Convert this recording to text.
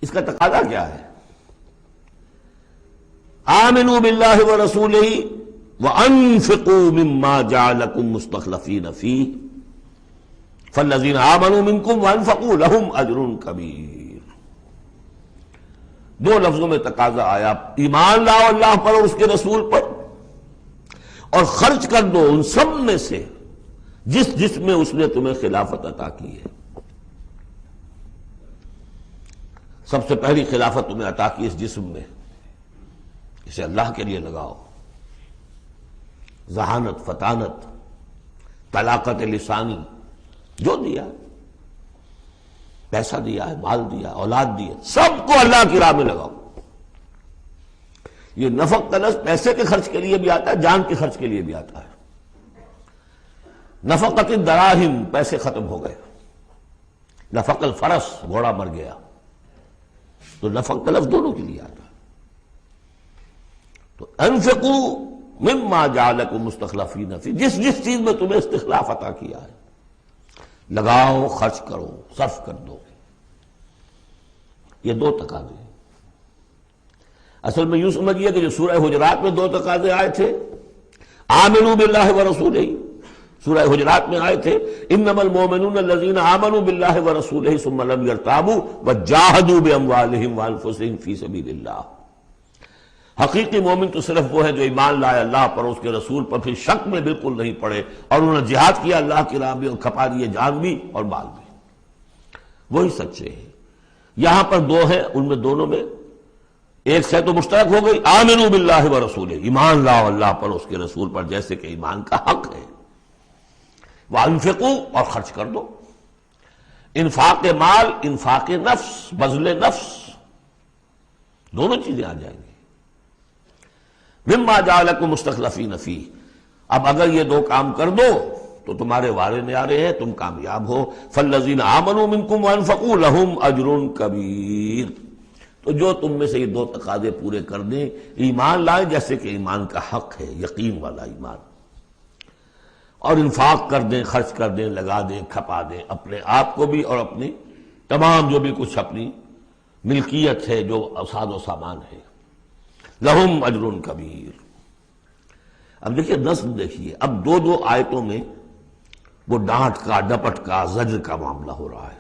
اس کا تقاضا کیا ہے؟ آمنوا باللہ ورسولہ وانفقوا مما جعلکم مستخلفین فیہ فالذین آمنوا منکم وانفقوا لہم اجر کبیر۔ دو لفظوں میں تقاضا آیا، ایمان لاؤ اللہ پر اور اس کے رسول پر، اور خرچ کر دو ان سب میں سے جس میں اس نے تمہیں خلافت عطا کی ہے۔ سب سے پہلی خلافت تمہیں عطا کی اس جسم میں، اسے اللہ کے لیے لگاؤ۔ ذہانت، فطانت، طلاقت لسانی جو دیا، پیسہ دیا ہے، مال دیا، اولاد دیا، سب کو اللہ کی راہ میں لگاؤ۔ یہ نفق کا لفظ پیسے کے خرچ کے لیے بھی آتا ہے، جان کے خرچ کے لیے بھی آتا ہے۔ نفقت الدراہم، پیسے ختم ہو گئے، نفق الفرس، گھوڑا مر گیا، تو نفق کا لفظ دونوں کے لیے آتا ہے۔ تو انفقوا مما جعلکم مستخلفین فی، جس چیز میں تمہیں استخلاف عطا کیا ہے لگاؤ، خرچ کرو، صرف کر دو۔ یہ دو تقاضے ہیں۔ اصل میں یوں سمجھیے کہ جو سورہ حجرات میں دو تقاضے آئے تھے، آمنوا باللہ ورسولہ، سورہ حجرات میں آئے تھے انما المؤمنون الذین آمنوا باللہ ورسولہ ثم لم یرتابوا وجاہدوا باموالہم وانفسہم فی سبیل اللہ۔ حقیقی مومن تو صرف وہ ہے جو ایمان لائے اللہ پر، اس کے رسول پر، پھر شک میں بالکل نہیں پڑے، اور انہوں نے جہاد کیا اللہ کی راہ میں اور کھپا دیے جان بھی اور مال بھی، وہی سچے ہیں۔ یہاں پر دو ہیں، ان میں دونوں میں ایک سے تو مشترک ہو گئی، آمنوا باللہ ورسولہ، ایمان لاؤ اللہ پر اس کے رسول پر جیسے کہ ایمان کا حق ہے، وانفقوا، اور خرچ کر دو، انفاق مال، انفاق نفس، بذل نفس، دونوں چیزیں آ جائیں گی۔ مما جعلکم مستخلفین فیہ، اب اگر یہ دو کام کر دو تو تمہارے وارے نیارے ہیں، تم کامیاب ہو۔ فالذین آمنوا منکم وانفقوا لہم اجر کبیر، تو جو تم میں سے یہ دو تقاضے پورے کر دیں، ایمان لائیں جیسے کہ ایمان کا حق ہے، یقین والا ایمان، اور انفاق کر دیں، خرچ کر دیں، لگا دیں، کھپا دیں، اپنے آپ کو بھی اور اپنی تمام جو بھی کچھ اپنی ملکیت ہے، جو ساز و سامان ہے، لہم اجر کبیر۔ اب دیکھیے نظم، دیکھیے اب دو آیتوں میں وہ ڈانٹ کا، ڈپٹ کا، زجر کا معاملہ ہو رہا ہے۔